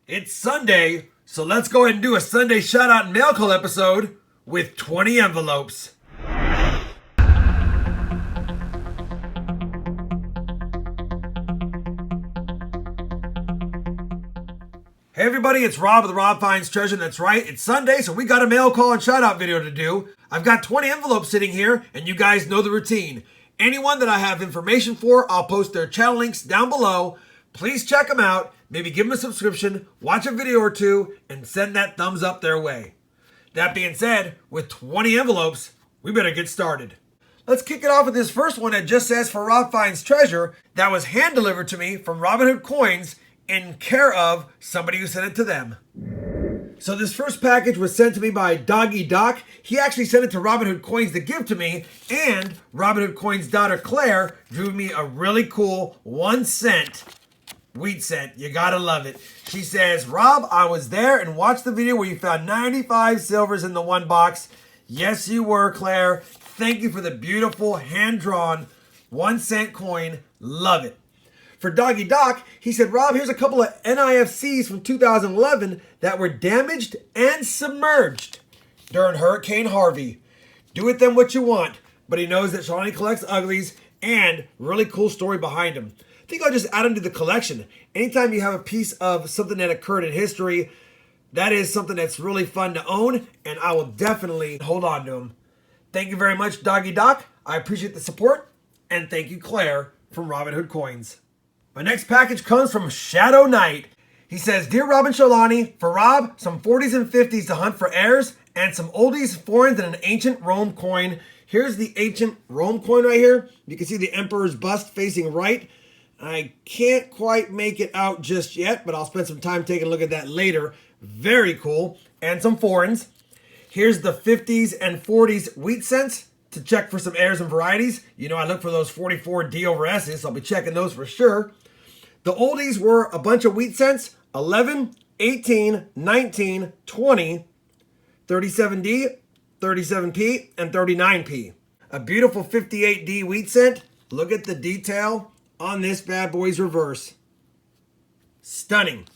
It's Sunday, so let's go ahead and do a Sunday shout-out and mail call episode with 20 envelopes. Hey everybody, it's Rob with RobFindsTreasure. That's right, it's Sunday, so we got a mail call and shout-out video to do. I've got 20 envelopes sitting here, and you guys know the routine. Anyone that I have information for, I'll post their channel links down below. Please check them out. Maybe give them a subscription, watch a video or two, and send that thumbs up their way. That being said, with 20 envelopes, we better get started. Let's kick it off with this first one that just says for Rob Finds Treasure. That was hand delivered to me from Robinhood Coins in care of somebody who sent it to them. So this first package was sent to me by Doggy Doc. He actually sent it to Robinhood Coins to give to me, and Robinhood Coins' daughter Claire drew me a really cool 1 cent wheat cent. You gotta love it. She says, Rob, I was there and watched the video where you found 95 silvers in the one box. Yes, you were, Claire. Thank you for the beautiful hand-drawn 1 cent coin. Love it. For Doggy Doc, he said, Rob, here's a couple of NIFCs from 2011 that were damaged and submerged during Hurricane Harvey. Do with them what you want, but he knows that Saulie collects uglies and really cool story behind him. I think I'll just add them to the collection. Anytime you have a piece of something that occurred in history, that is something that's really fun to own, and I will definitely hold on to them. Thank you very much, Doggy Doc. I appreciate the support, and thank you, Claire, from Robinhood Coins. My next package comes from Shadow Knight. He says, Dear Rob and Shalani, for Rob, some 40s and 50s to hunt for heirs, and some oldies, foreigns, and an ancient Rome coin. Here's the ancient Rome coin right here. You can see the emperor's bust facing right. I can't quite make it out just yet, but I'll spend some time taking a look at that later. Very cool. And some foreigns. Here's the 50s and 40s wheat cents to check for some heirs and varieties. You know I look for those 44 D over S's, so I'll be checking those for sure. The oldies were a bunch of wheat cents, 11, 18, 19, 20, 37D, 37P, and 39P. A beautiful 58D wheat cent. Look at the detail on this bad boy's reverse. Stunning.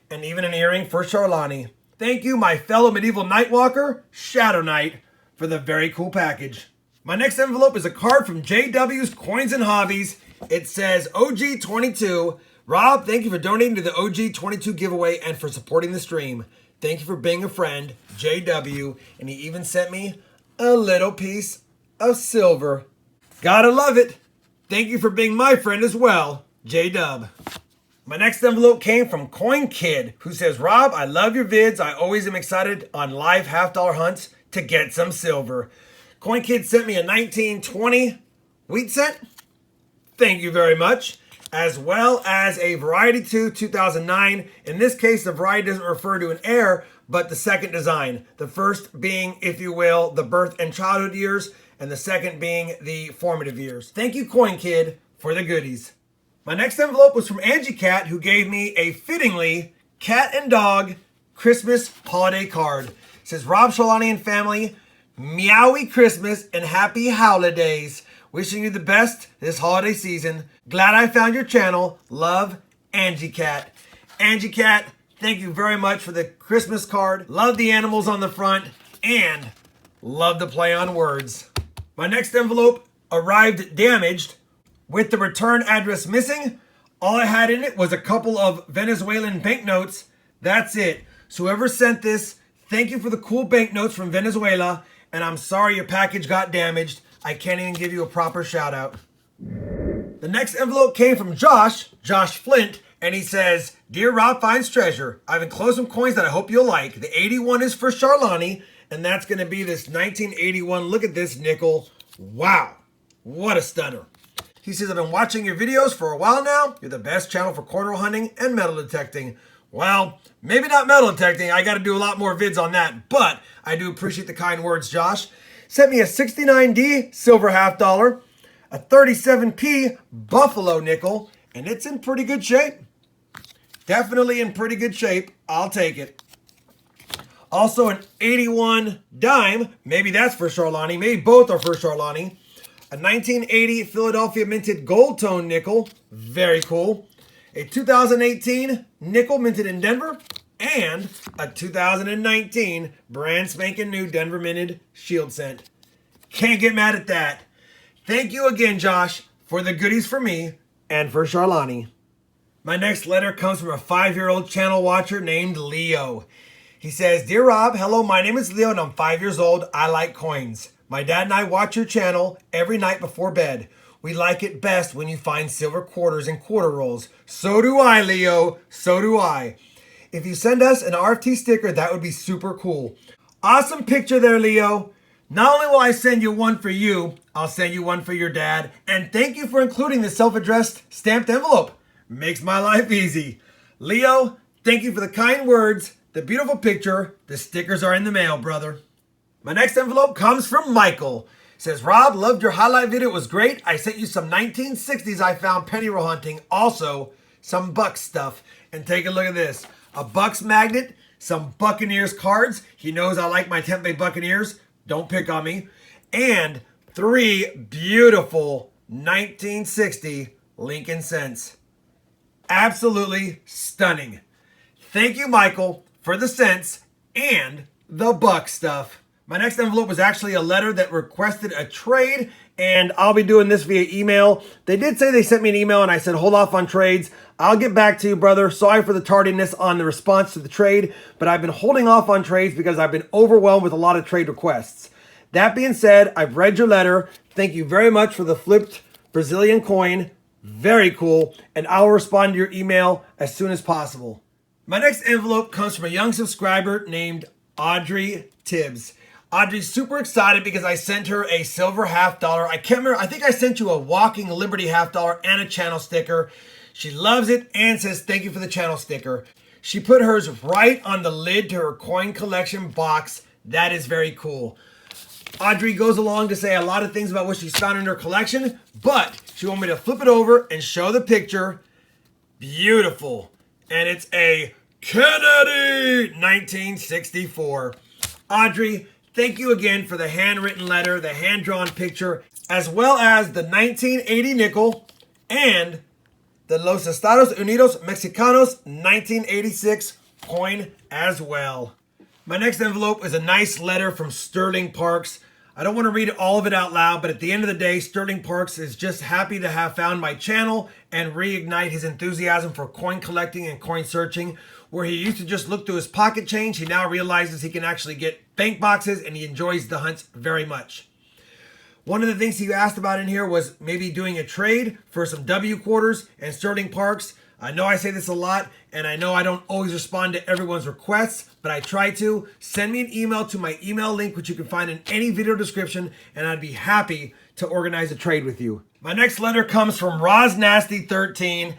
And even an earring for Charlani. Thank you, my fellow medieval nightwalker, Shadow Knight, for the very cool package. My next envelope is a card from JW's Coins and Hobbies. It says OG22. Rob, thank you for donating to the OG22 giveaway and for supporting the stream. Thank you for being a friend, JW. And he even sent me a little piece of silver. Gotta love it. Thank you for being my friend as well, J-Dub. My next envelope came from CoinKid, who says, Rob, I love your vids. I always am excited on live $half hunts to get some silver. CoinKid sent me a 1920 wheat cent. Thank you very much. As well as a Variety 2 2009. In this case, the variety doesn't refer to an heir, but the second design. The first being, if you will, the birth and childhood years, and the second being the formative years. Thank you, CoinKid, for the goodies. My next envelope was from Angie Cat, who gave me a fittingly cat and dog Christmas holiday card. It says, Rob, Shalani, and family, meowy Christmas and happy holidays. Wishing you the best this holiday season. Glad I found your channel. Love, Angie Cat. Angie Cat, thank you very much for the Christmas card. Love the animals on the front and love the play on words. My next envelope arrived damaged with the return address missing. All I had in it was a couple of Venezuelan banknotes. That's it. So whoever sent this, thank you for the cool banknotes from Venezuela. And I'm sorry your package got damaged. I can't even give you a proper shout out. The next envelope came from Josh Flint, and he says, Dear Rob Finds Treasure, I've enclosed some coins that I hope you'll like. The 81 is for Charlani, and that's going to be this 1981. Look at this nickel. Wow, what a stunner. He says, I've been watching your videos for a while now. You're the best channel for corner hunting and metal detecting. Well, maybe not metal detecting. I got to do a lot more vids on that, but I do appreciate the kind words, Josh. Sent me a 69D silver $half, a 37P Buffalo nickel, and it's in pretty good shape. Definitely in pretty good shape. I'll take it. Also an 81 dime. Maybe that's for Charlani. Maybe both are for Charlani. A 1980 Philadelphia minted gold tone nickel. Very cool. A 2018 nickel minted in Denver. and a 2019 brand spanking new Denver Minted Shield Scent. Can't get mad at that. Thank you again, Josh, for the goodies for me and for Charlani. My next letter comes from a 5-year-old channel watcher named Leo. He says, Dear Rob, hello, my name is Leo and I'm 5 years old. I like coins. My dad and I watch your channel every night before bed. We like it best when you find silver quarters and quarter rolls. So do I, Leo. So do I. If you send us an RFT sticker, that would be super cool. Awesome picture there, Leo. Not only will I send you one for you, I'll send you one for your dad. And thank you for including the self-addressed stamped envelope. Makes my life easy. Leo, thank you for the kind words, the beautiful picture. The stickers are in the mail, brother. My next envelope comes from Michael. It says, Rob, loved your highlight video. It was great. I sent you some 1960s I found penny roll hunting. Also, some Bucks stuff. And take a look at this. A Bucks magnet, some Buccaneers cards. He knows I like my Tampa Bay Buccaneers. Don't pick on me. And 3 beautiful 1960 Lincoln cents. Absolutely stunning. Thank you, Michael, for the cents and the Buck stuff. My next envelope was actually a letter that requested a trade, and I'll be doing this via email. They did say they sent me an email, and I said, hold off on trades. I'll get back to you, brother. Sorry for the tardiness on the response to the trade, but I've been holding off on trades because I've been overwhelmed with a lot of trade requests. That being said, I've read your letter. Thank you very much for the flipped Brazilian coin. Very cool, and I'll respond to your email as soon as possible. My next envelope comes from a young subscriber named Audrey Tibbs. Audrey's super excited because I sent her a silver $50. I can't remember. I think I sent you a Walking Liberty $50 and a channel sticker. She loves it and says thank you for the channel sticker. She put hers right on the lid to her coin collection box. That is very cool. Audrey goes along to say a lot of things about what she's found in her collection, but she wanted me to flip it over and show the picture. Beautiful. And it's a Kennedy 1964. Audrey, thank you again for the handwritten letter, the hand-drawn picture, as well as the 1980 nickel and the Los Estados Unidos Mexicanos 1986 coin as well. My next envelope is a nice letter from Sterling Parks. I don't want to read all of it out loud, but at the end of the day, Sterling Parks is just happy to have found my channel and reignite his enthusiasm for coin collecting and coin searching. Where he used to just look through his pocket change, he now realizes he can actually get bank boxes, and he enjoys the hunts very much. One of the things he asked about in here was maybe doing a trade for some W quarters and Sterling Parks. I know I say this a lot, and I know I don't always respond to everyone's requests, but I try to. Send me an email to my email link, which you can find in any video description, and I'd be happy to organize a trade with you. My next letter comes from RosNasty13.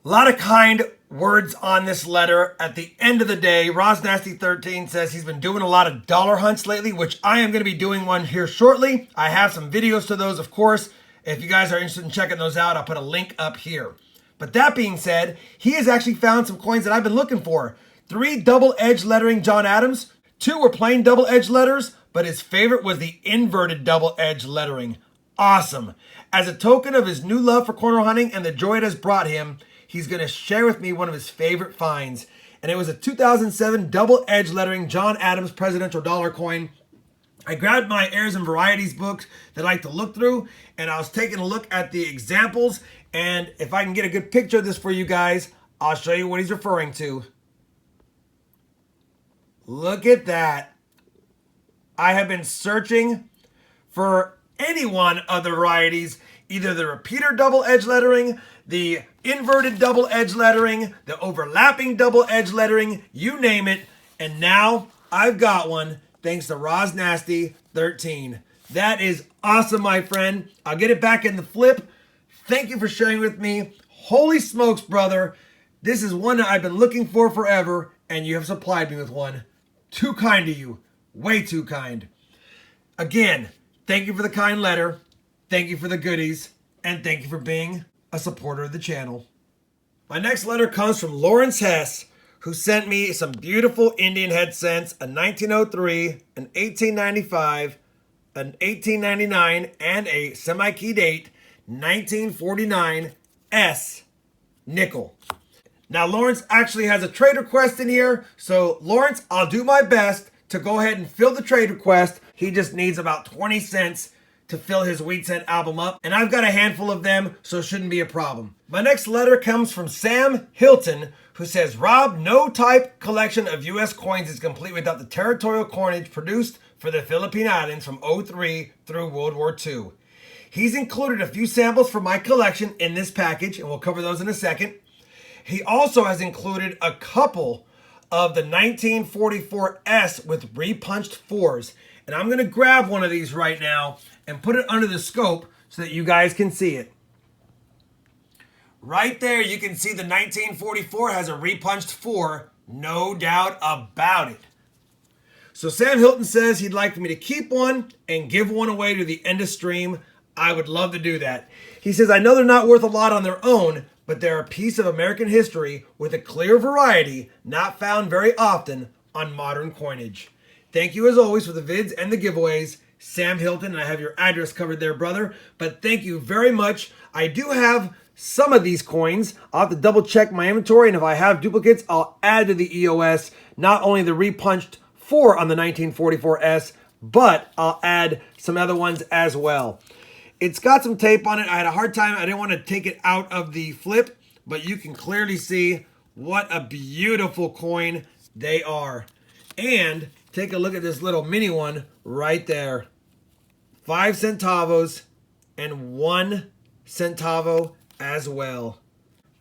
A lot of kind words on this letter. At the end of the day, RosNasty13 says he's been doing a lot of dollar hunts lately, which I am going to be doing one here shortly. I have some videos to those, of course. If you guys are interested in checking those out, I'll put a link up here. But that being said, he has actually found some coins that I've been looking for. 3 double-edged lettering John Adams. 2 were plain double-edged letters, but his favorite was the inverted double-edged lettering. Awesome. As a token of his new love for corner hunting and the joy it has brought him, he's going to share with me one of his favorite finds. And it was a 2007 double-edged lettering John Adams presidential dollar coin. I grabbed my Heirs and Varieties books that I like to look through, and I was taking a look at the examples. And if I can get a good picture of this for you guys, I'll show you what he's referring to. Look at that. I have been searching for any one of the varieties, either the repeater double-edged lettering, the inverted double-edged lettering, the overlapping double-edged lettering, you name it. And now I've got one thanks to RosNasty13. That is awesome, my friend. I'll get it back in the flip. Thank you for sharing with me. Holy smokes, brother. This is one that I've been looking for forever, and you have supplied me with one. Too kind to you. Way too kind. Again, thank you for the kind letter. Thank you for the goodies. And thank you for being a supporter of the channel. My next letter comes from Lawrence Hess, who sent me some beautiful Indian head cents, a 1903, an 1895, an 1899, and a semi-key date 1949 S nickel. Now, Lawrence actually has a trade request in here. So, Lawrence, I'll do my best to go ahead and fill the trade request. He just needs about 20 cents to fill his Wheat Cent album up. And I've got a handful of them, so it shouldn't be a problem. My next letter comes from Sam Hilton, who says, Rob, no type collection of U.S. coins is complete without the territorial coinage produced for the Philippine Islands from '03 through World War II. He's included a few samples from my collection in this package, and we'll cover those in a second. He also has included a couple of the 1944S with repunched fours. And I'm going to grab one of these right now and put it under the scope so that you guys can see it. Right there, you can see the 1944 has a repunched four, no doubt about it. So Sam Hilton says he'd like for me to keep one and give one away to the end of stream. I would love to do that. He says, I know they're not worth a lot on their own, but they're a piece of American history with a clear variety not found very often on modern coinage. Thank you as always for the vids and the giveaways, Sam Hilton, and I have your address covered there, brother. But thank you very much. I do have some of these coins. I'll have to double check my inventory, and if I have duplicates, I'll add to the EOS not only the repunched 4 on the 1944S, but I'll add some other ones as well. It's got some tape on it. I had a hard time. I didn't want to take it out of the flip, but you can clearly see what a beautiful coin they are. And take a look at this little mini one right there. 5 centavos and 1 centavo as well.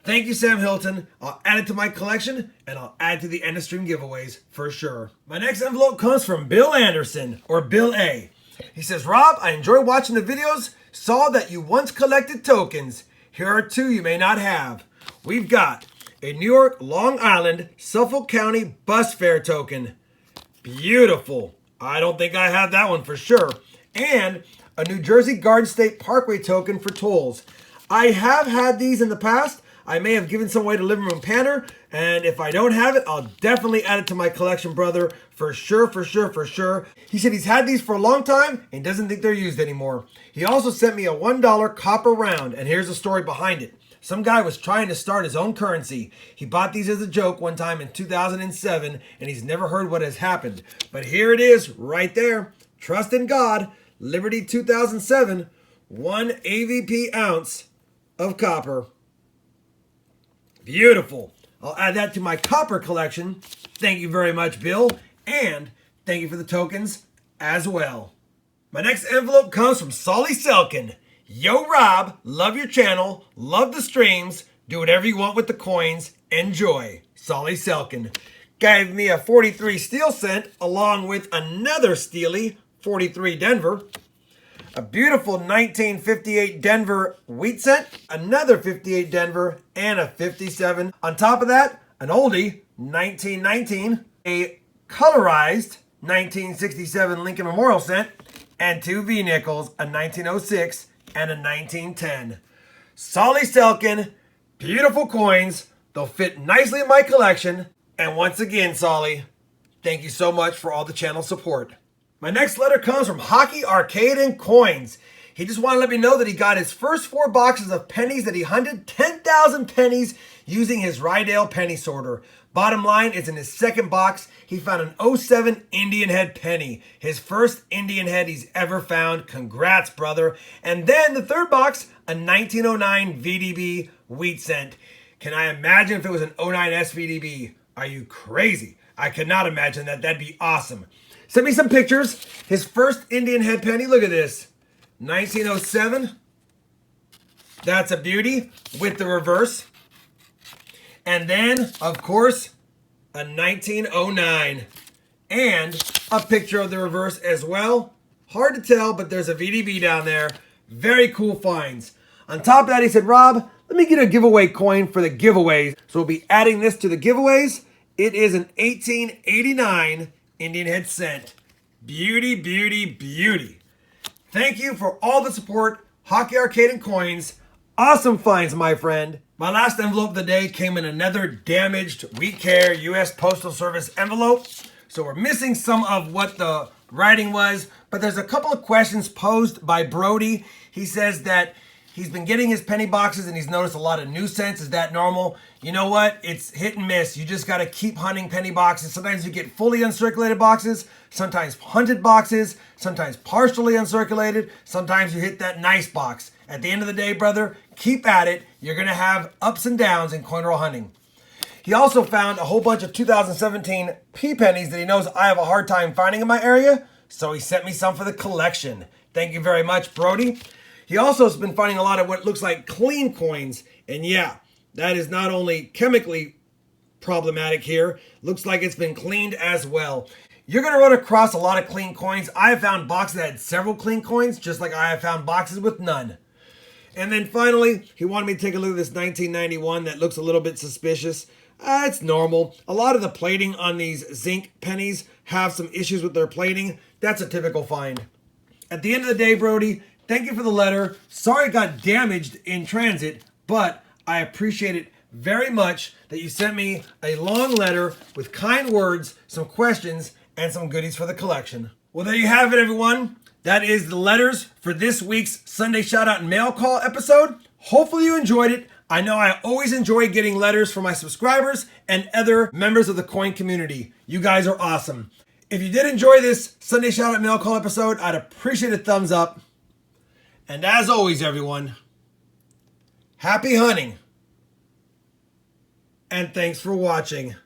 Thank you, Sam Hilton. I'll add it to my collection, and I'll add to the end of stream giveaways for sure. My next envelope comes from Bill Anderson, or Bill A. He says, Rob, I enjoy watching the videos. Saw that you once collected tokens. Here are 2 you may not have. We've got a New York, Long Island, Suffolk County bus fare token. Beautiful. I don't think I have that one for sure. And a New Jersey Garden State Parkway token for tolls. I have had these in the past. I may have given some away to Living Room Panner, and if I don't have it, I'll definitely add it to my collection, brother. For sure, for sure, for sure. He said he's had these for a long time and doesn't think they're used anymore. He also sent me a $1 copper round, and here's the story behind it. Some guy was trying to start his own currency. He bought these as a joke one time in 2007, and he's never heard what has happened. But here it is, right there. Trust in God, Liberty 2007, 1 AVP ounce of copper. Beautiful. I'll add that to my copper collection. Thank you very much, Bill. And thank you for the tokens as well. My next envelope comes from Saulie Celkon. Yo, Rob, love your channel, love the streams, do whatever you want with the coins, enjoy. Saulie Celkon. Gave me a 43 steel cent along with another steely 43 Denver. A beautiful 1958 Denver wheat cent, another 58 Denver, and a 57. On top of that, an oldie, 1919, a colorized 1967 Lincoln Memorial cent, and 2 V-nickels, a 1906 and a 1910. Saulie Celkon, beautiful coins. They'll fit nicely in my collection. And once again, Saulie, thank you so much for all the channel support. My next letter comes from Hockey Arcade and Coins. He just wanted to let me know that he got his first 4 boxes of pennies that he hunted 10,000 pennies using his Rydale penny sorter. Bottom line is in his second box, he found an '07 Indian head penny. His first Indian head he's ever found. Congrats, brother. And then the third box, a 1909 VDB wheat cent. Can I imagine if it was an '09 SVDB? Are you crazy? I could not imagine that. That'd be awesome. Send me some pictures. His first Indian head penny. Look at this. 1907. That's a beauty with the reverse. And then, of course, a 1909. And a picture of the reverse as well. Hard to tell, but there's a VDB down there. Very cool finds. On top of that, he said, Rob, let me get a giveaway coin for the giveaways. So we'll be adding this to the giveaways. It is an 1889 Indian head cent. Beauty, beauty, beauty. Thank you for all the support, Hockey Arcade and Coins. Awesome finds, my friend. My last envelope of the day came in another damaged We Care U.S. Postal Service envelope. So we're missing some of what the writing was, but there's a couple of questions posed by Brody. He says that He's been getting his penny boxes and he's noticed a lot of new cents. Is that normal? You know what? It's hit and miss. You just got to keep hunting penny boxes. Sometimes you get fully uncirculated boxes, sometimes hunted boxes, sometimes partially uncirculated, sometimes you hit that nice box. At the end of the day, brother, keep at it. You're going to have ups and downs in coin roll hunting. He also found a whole bunch of 2017 P pennies that he knows I have a hard time finding in my area, so he sent me some for the collection. Thank you very much, Brody. He also has been finding a lot of what looks like clean coins, and yeah, that is not only chemically problematic here, looks like it's been cleaned as well. You're going to run across a lot of clean coins. I have found boxes that had several clean coins, just like I have found boxes with none. And then finally, he wanted me to take a look at this 1991 that looks a little bit suspicious. It's normal. A lot of the plating on these zinc pennies have some issues with their plating. That's a typical find. At the end of the day, Brody, thank you for the letter. Sorry it got damaged in transit, but I appreciate it very much that you sent me a long letter with kind words, some questions, and some goodies for the collection. Well, there you have it, everyone. That is the letters for this week's Sunday Shoutout and Mail Call episode. Hopefully you enjoyed it. I know I always enjoy getting letters from my subscribers and other members of the coin community. You guys are awesome. If you did enjoy this Sunday Shoutout Mail Call episode, I'd appreciate a thumbs up. And as always, everyone, happy hunting. And thanks for watching.